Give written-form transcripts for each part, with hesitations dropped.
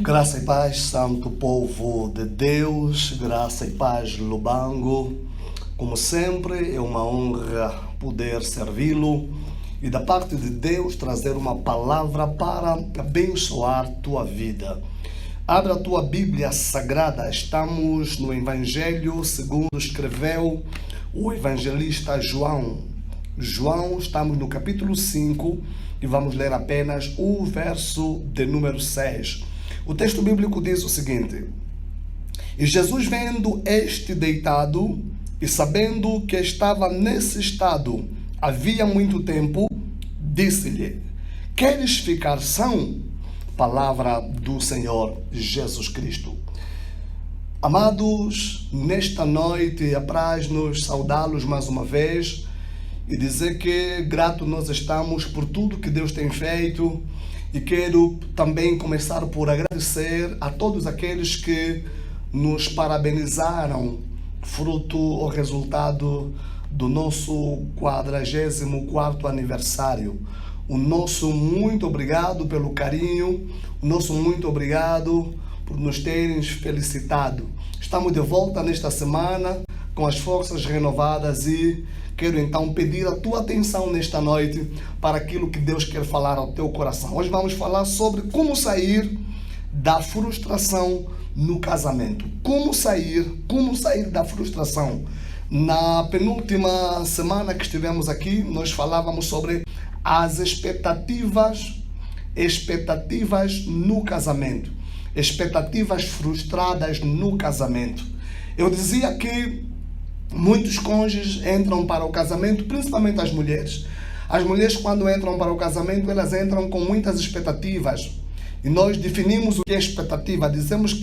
Graça e paz, santo povo de Deus, graça e paz, Lubango. Como sempre, é uma honra poder servi-lo e da parte de Deus trazer uma palavra para abençoar tua vida. Abra a tua Bíblia Sagrada, estamos no Evangelho segundo escreveu o evangelista João. Estamos no capítulo 5 e vamos ler apenas o verso de número 6. O texto bíblico diz o seguinte: E Jesus, vendo este deitado e sabendo que estava nesse estado havia muito tempo, disse-lhe: Queres ficar são? Palavra do Senhor Jesus Cristo. Amados, nesta noite apraz-nos saudá-los mais uma vez e dizer que grato nós estamos por tudo que Deus tem feito. E quero também começar por agradecer a todos aqueles que nos parabenizaram, fruto ou resultado do nosso 44º aniversário. O nosso muito obrigado pelo carinho, o nosso muito obrigado por nos terem felicitado. Estamos de volta nesta semana com as forças renovadas e quero então pedir a tua atenção nesta noite para aquilo que Deus quer falar ao teu coração. Hoje vamos falar sobre como sair da frustração no casamento. Como sair da frustração. Na penúltima semana que estivemos aqui, nós falávamos sobre as expectativas no casamento. Expectativas frustradas no casamento. Eu dizia que muitos cônjuges entram para o casamento, principalmente as mulheres. As mulheres, quando entram para o casamento, elas entram com muitas expectativas. E nós definimos o que é expectativa. Dissemos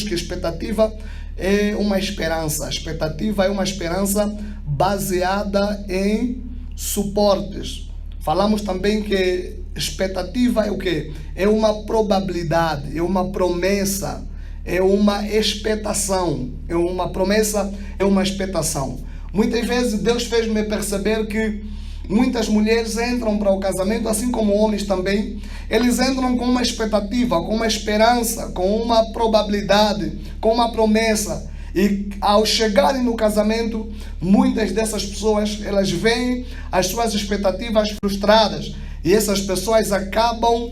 que expectativa é uma esperança. A expectativa é uma esperança baseada em suportes. Falamos também que expectativa é o quê? É uma probabilidade, é uma promessa, é uma expectação, é uma promessa, é uma expectação. Muitas vezes Deus fez-me perceber que muitas mulheres entram para o casamento, assim como homens também, eles entram com uma expectativa, com uma esperança, com uma probabilidade, com uma promessa. E ao chegarem no casamento, muitas dessas pessoas, elas veem as suas expectativas frustradas. E essas pessoas acabam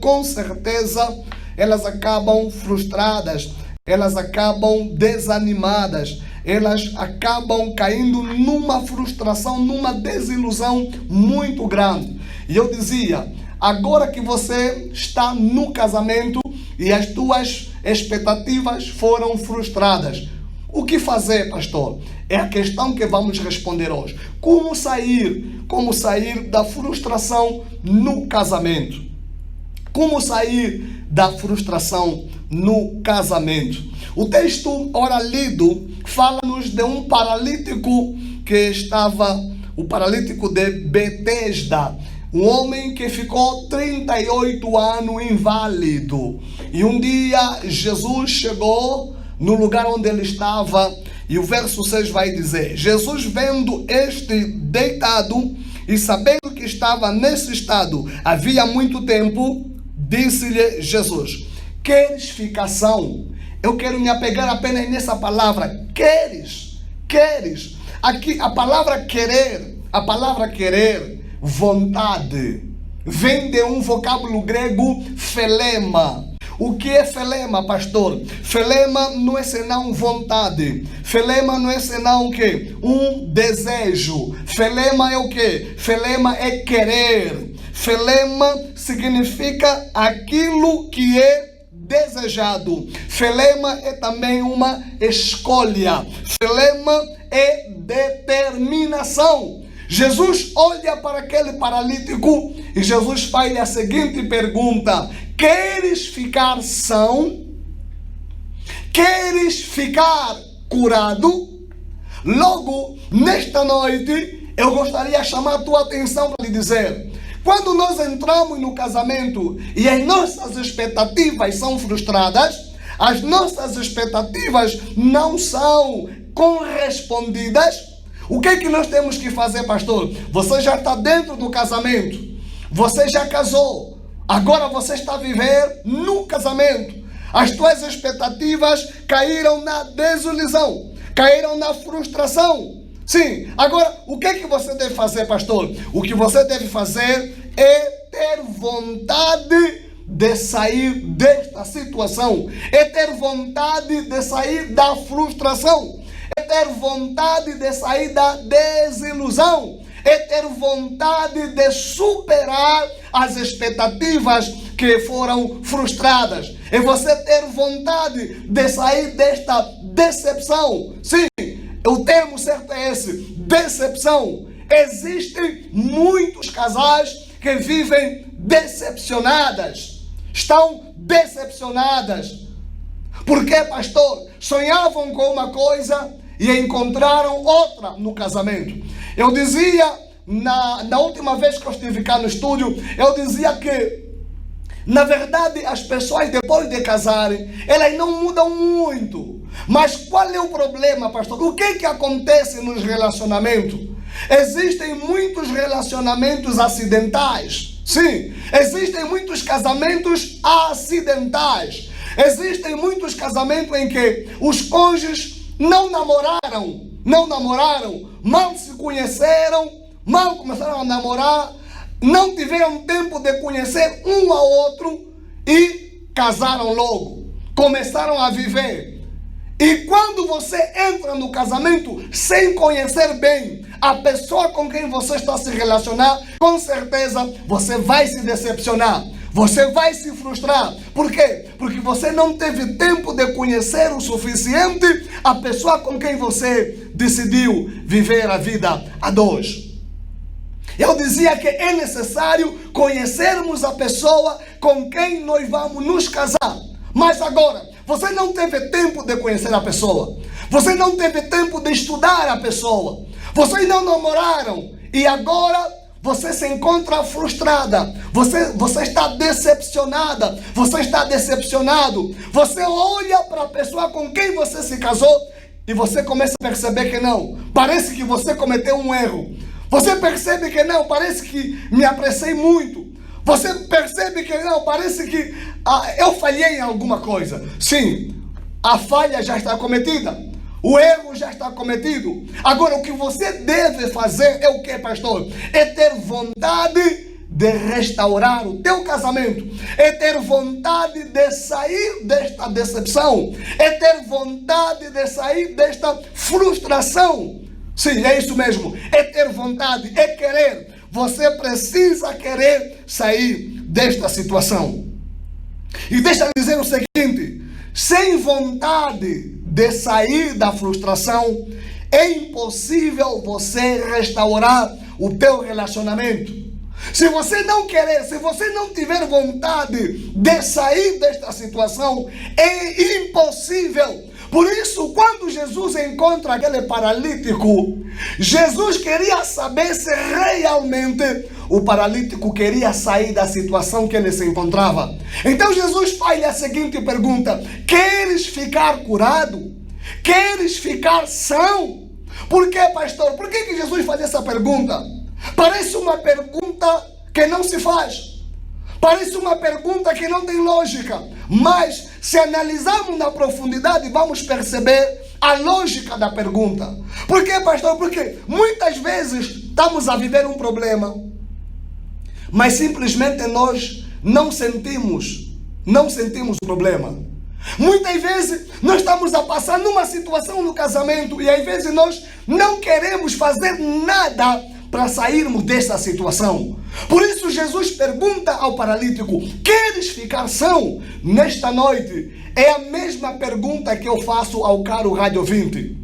com certeza, elas acabam frustradas, elas acabam desanimadas, elas acabam caindo numa frustração, numa desilusão muito grande. E eu dizia, agora que você está no casamento e as tuas expectativas foram frustradas, o que fazer, pastor? É a questão que vamos responder hoje. Como sair da frustração no casamento? Como sair da frustração no casamento? O texto ora lido fala-nos de um paralítico o paralítico de Betesda, um homem que ficou 38 anos inválido. E um dia Jesus chegou no lugar onde ele estava e o verso 6 vai dizer: Jesus, vendo este deitado e sabendo que estava nesse estado havia muito tempo, disse-lhe Jesus: Queres ficar são? Eu quero me apegar apenas nessa palavra. Queres. Aqui a palavra querer, vontade, vem de um vocábulo grego felema. O que é felema, pastor? Felema não é senão vontade. Felema não é senão o quê? Um desejo. Felema é o quê? Felema é querer. Felema significa aquilo que é desejado. Felema é também uma escolha. Felema é determinação. Jesus olha para aquele paralítico e Jesus faz a seguinte pergunta: Queres ficar são? Queres ficar curado? Logo, nesta noite, eu gostaria de chamar a tua atenção para lhe dizer: quando nós entramos no casamento e as nossas expectativas são frustradas, as nossas expectativas não são correspondidas, o que é que nós temos que fazer, pastor? Você já está dentro do casamento, você já casou, Agora você está a viver no casamento. As tuas expectativas caíram na desilusão, caíram na frustração. Sim, agora o que é que você deve fazer, pastor? O que você deve fazer é ter vontade de sair desta situação, é ter vontade de sair da frustração, é ter vontade de sair da desilusão, é ter vontade de superar as expectativas que foram frustradas, é você ter vontade de sair desta decepção. Sim, o termo certo é esse, decepção. Existem muitos casais que vivem decepcionadas, estão decepcionadas. Por quê, pastor? Sonhavam com uma coisa e encontraram outra no casamento. Eu dizia, na última vez que eu estive cá no estúdio, eu dizia que, na verdade, as pessoas depois de casarem, elas não mudam muito. Mas qual é o problema, pastor? O que é que acontece nos relacionamentos? Existem muitos relacionamentos acidentais. Sim, existem muitos casamentos acidentais. Existem muitos casamentos em que os cônjuges não namoraram, mal se conheceram, mal começaram a namorar, não tiveram tempo de conhecer um ao outro e casaram logo, começaram a viver. E quando você entra no casamento sem conhecer bem a pessoa com quem você está se relacionar, com certeza você vai se decepcionar, você vai se frustrar. Por quê? Porque você não teve tempo de conhecer o suficiente a pessoa com quem você decidiu viver a vida a dois. Eu dizia que é necessário conhecermos a pessoa com quem nós vamos nos casar. Mas agora, você não teve tempo de conhecer a pessoa. Você não teve tempo de estudar a pessoa. Vocês não namoraram. E agora você se encontra frustrada. Você está decepcionada. Você está decepcionado. Você olha para a pessoa com quem você se casou e você começa a perceber que não. Parece que você cometeu um erro. Você percebe que não, parece que me apressei muito. Você percebe que não, parece que eu falhei em alguma coisa. Sim, a falha já está cometida. O erro já está cometido. Agora, o que você deve fazer é o que, pastor? É ter vontade de restaurar o teu casamento. É ter vontade de sair desta decepção. É ter vontade de sair desta frustração. Sim, é isso mesmo. É ter vontade, é querer. Você precisa querer sair desta situação. E deixa eu dizer o seguinte: sem vontade de sair da frustração, é impossível você restaurar o teu relacionamento. Se você não querer, se você não tiver vontade de sair desta situação, é impossível. Por isso, quando Jesus encontra aquele paralítico, Jesus queria saber se realmente o paralítico queria sair da situação que ele se encontrava. Então Jesus faz a seguinte pergunta: queres ficar curado? Queres ficar são? Por que, pastor? Por que Jesus faz essa pergunta? Parece uma pergunta que não se faz. Parece uma pergunta que não tem lógica, mas se analisarmos na profundidade, vamos perceber a lógica da pergunta. Por quê, pastor? Porque muitas vezes estamos a viver um problema, mas simplesmente nós não sentimos o problema. Muitas vezes nós estamos a passar numa situação no casamento e às vezes nós não queremos fazer nada para sairmos dessa situação. Por isso Jesus pergunta ao paralítico: queres ficar são? Nesta noite é a mesma pergunta que eu faço ao caro Rádio 20.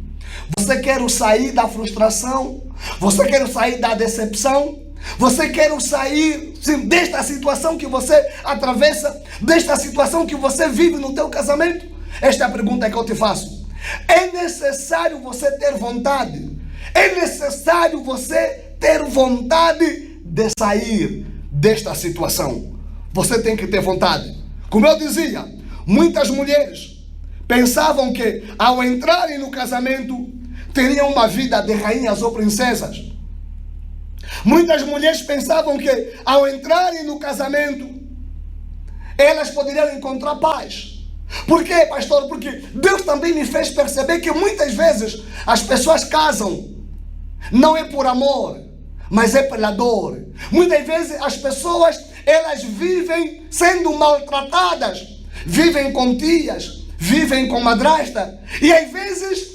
Você quer sair da frustração? Você quer sair da decepção? Você quer sair desta situação que você atravessa? Desta situação que você vive no teu casamento? Esta é a pergunta que eu te faço. É necessário você ter vontade. É necessário você ter vontade de sair desta situação. Você tem que ter vontade. Como eu dizia, muitas mulheres pensavam que ao entrarem no casamento teriam uma vida de rainhas ou princesas. Muitas mulheres pensavam que ao entrarem no casamento elas poderiam encontrar paz. Por quê, pastor? Porque Deus também me fez perceber que muitas vezes as pessoas casam, não é por amor, mas é pela dor. Muitas vezes as pessoas, elas vivem sendo maltratadas, vivem com tias, vivem com madrasta, e às vezes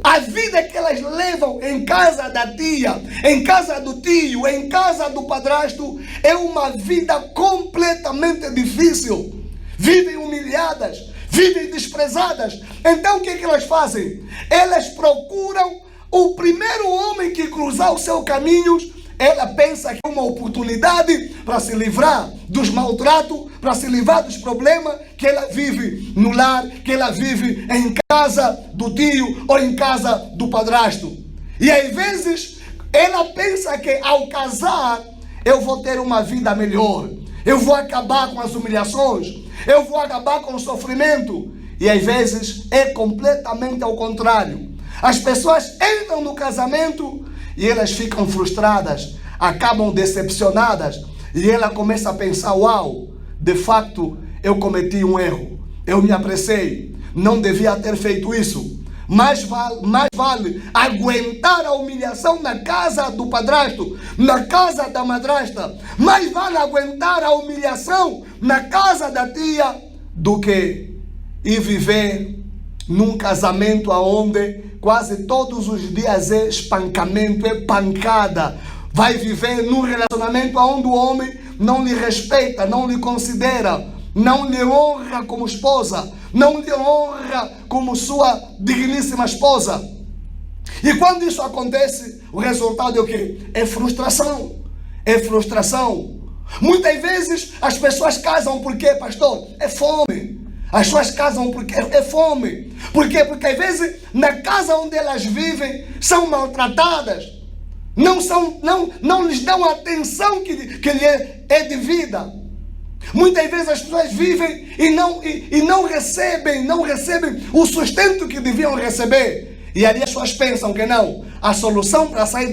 a vida que elas levam em casa da tia, em casa do tio, em casa do padrasto, é uma vida completamente difícil. Vivem humilhadas, vivem desprezadas. Então o que é que elas fazem? Elas procuram o primeiro homem que cruzar os seus caminhos. Ela pensa que é uma oportunidade para se livrar dos maltratos, para se livrar dos problemas que ela vive no lar, que ela vive em casa do tio ou em casa do padrasto. E às vezes ela pensa que ao casar eu vou ter uma vida melhor, eu vou acabar com as humilhações, eu vou acabar com o sofrimento. E às vezes é completamente ao contrário. As pessoas entram no casamento e elas ficam frustradas, acabam decepcionadas, e ela começa a pensar: uau, de fato eu cometi um erro, eu me apressei, não devia ter feito isso. Mais vale aguentar a humilhação na casa do padrasto, na casa da madrasta, mais vale aguentar a humilhação na casa da tia, do que ir viver num casamento onde quase todos os dias é espancamento, é pancada. Vai viver num relacionamento onde o homem não lhe respeita, não lhe considera, não lhe honra como esposa, não lhe honra como sua digníssima esposa. E quando isso acontece, o resultado é o quê? É frustração. É frustração. Muitas vezes as pessoas casam por quê, pastor? É fome. As pessoas casam porque é fome. Por quê? Porque às vezes na casa onde elas vivem são maltratadas. Não lhes dão a atenção que lhe é devida. Muitas vezes as pessoas vivem e não recebem o sustento que deviam receber. E ali as pessoas pensam que não. A solução para sair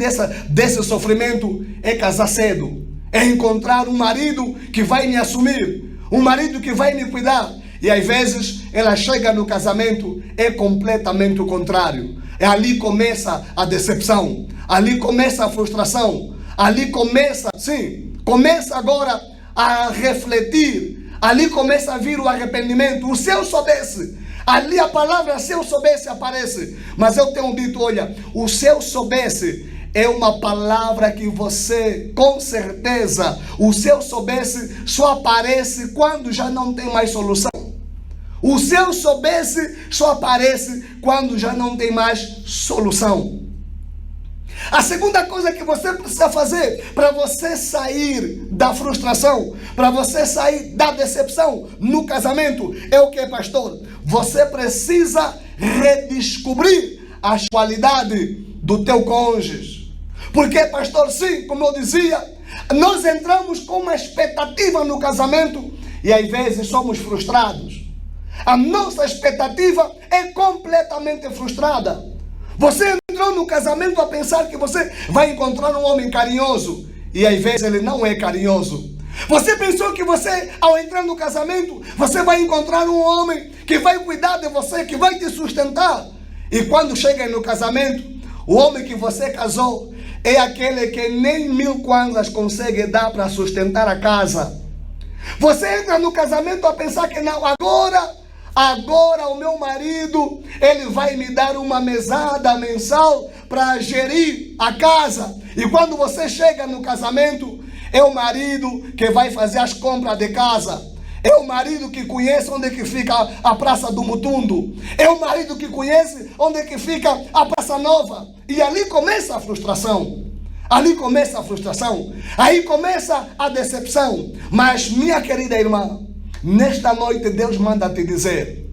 desse sofrimento é casar cedo. É encontrar um marido que vai me assumir. Um marido que vai me cuidar. E às vezes ela chega no casamento, é completamente o contrário. Ali começa a decepção. Ali começa a frustração. Ali começa agora a refletir. Ali começa a vir o arrependimento. O se eu soubesse, ali a palavra se eu soubesse aparece. Mas eu tenho dito, olha, o se eu soubesse é uma palavra que você, com certeza, o se eu soubesse só aparece quando já não tem mais solução. O se eu soubesse só aparece quando já não tem mais solução. A segunda coisa que você precisa fazer para você sair da frustração, para você sair da decepção no casamento, é o que, pastor? Você precisa redescobrir as qualidades do teu cônjuge. Porque, pastor, sim, como eu dizia, nós entramos com uma expectativa no casamento e às vezes somos frustrados. A nossa expectativa é completamente frustrada. Você entrou no casamento a pensar que você vai encontrar um homem carinhoso e às vezes ele não é carinhoso. Você pensou que você, ao entrar no casamento, você vai encontrar um homem que vai cuidar de você, que vai te sustentar. E quando chega no casamento, o homem que você casou é aquele que nem 1000 kwanzas consegue dar para sustentar a casa. Você entra no casamento a pensar que não, agora o meu marido, ele vai me dar uma mesada mensal para gerir a casa. E quando você chega no casamento, é o marido que vai fazer as compras de casa. É o marido que conhece onde é que fica a Praça do Mutundo. É o marido que conhece onde é que fica a Praça Nova. E ali começa a frustração. Ali começa a frustração. Aí começa a decepção. Mas, minha querida irmã, nesta noite Deus manda te dizer: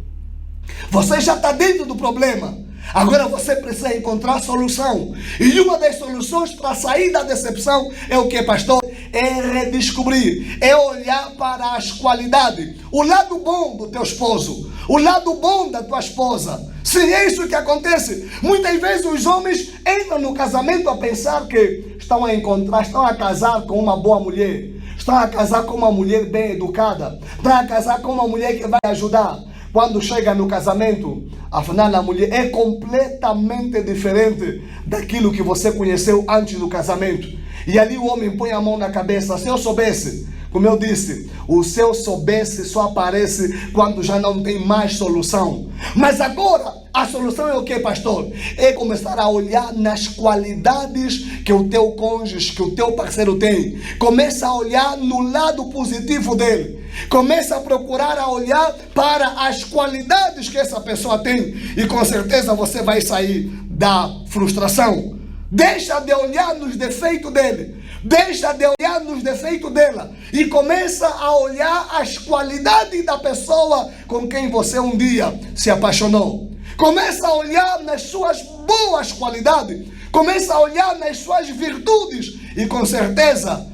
você já está dentro do problema. Agora você precisa encontrar solução. E uma das soluções para sair da decepção é o que, pastor? É redescobrir, é olhar para as qualidades, o lado bom do teu esposo, o lado bom da tua esposa. Sim, é isso que acontece. Muitas vezes os homens entram no casamento a pensar que estão a casar com uma boa mulher, Está a casar com uma mulher bem educada. Está a casar com uma mulher que vai ajudar. Quando chega no casamento, afinal a mulher é completamente diferente daquilo que você conheceu antes do casamento. E ali o homem põe a mão na cabeça. Se eu soubesse, como eu disse, o se eu soubesse só aparece quando já não tem mais solução. Mas agora, a solução é o que, pastor? É começar a olhar nas qualidades que o teu cônjuge, que o teu parceiro tem. Começa a olhar no lado positivo dele. Começa a procurar a olhar para as qualidades que essa pessoa tem. E com certeza você vai sair da frustração. Deixa de olhar nos defeitos dele. Deixa de olhar nos defeitos dela. E começa a olhar as qualidades da pessoa com quem você um dia se apaixonou. Começa a olhar nas suas boas qualidades. Começa a olhar nas suas virtudes. E com certeza,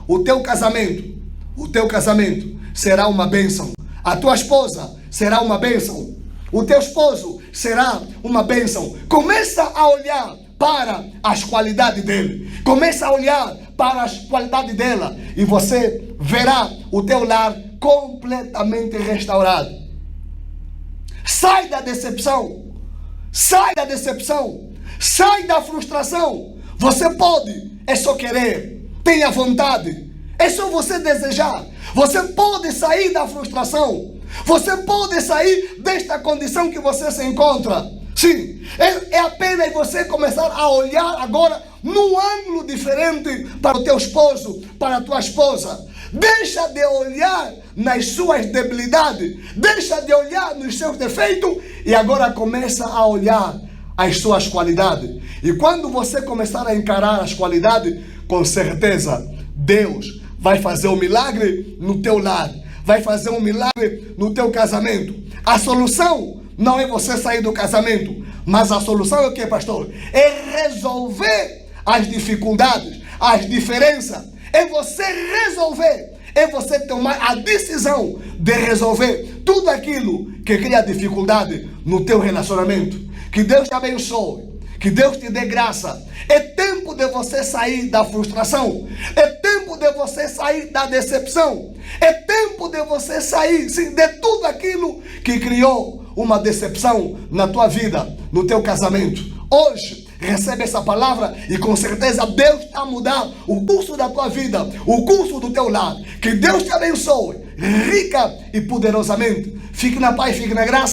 o teu casamento será uma bênção. A tua esposa será uma bênção. O teu esposo será uma bênção. Começa a olhar para as qualidades dele. Começa a olhar para as qualidades dela. E você verá o teu lar completamente restaurado. Sai da decepção. Sai da decepção. Sai da frustração. Você pode. É só querer. Tenha vontade. É só você desejar. Você pode sair da frustração. Você pode sair desta condição que você se encontra. Sim, é apenas você começar a olhar agora num ângulo diferente para o teu esposo, para a tua esposa. Deixa de olhar nas suas debilidades. Deixa de olhar nos seus defeitos. E agora começa a olhar as suas qualidades. E quando você começar a encarar as qualidades, com certeza, Deus vai fazer um milagre no teu lar. Vai fazer um milagre no teu casamento. A solução não é você sair do casamento. Mas a solução é o que, pastor? É resolver as dificuldades, as diferenças. É você resolver. É você tomar a decisão de resolver tudo aquilo que cria dificuldade no teu relacionamento. Que Deus te abençoe. Que Deus te dê graça. É tempo de você sair da frustração. É tempo de você sair da decepção. É tempo de você sair, sim, de tudo aquilo que criou uma decepção na tua vida, no teu casamento. Hoje, recebe essa palavra e com certeza Deus está a mudar o curso da tua vida, o curso do teu lar. Que Deus te abençoe, rica e poderosamente. Fique na paz, fique na graça.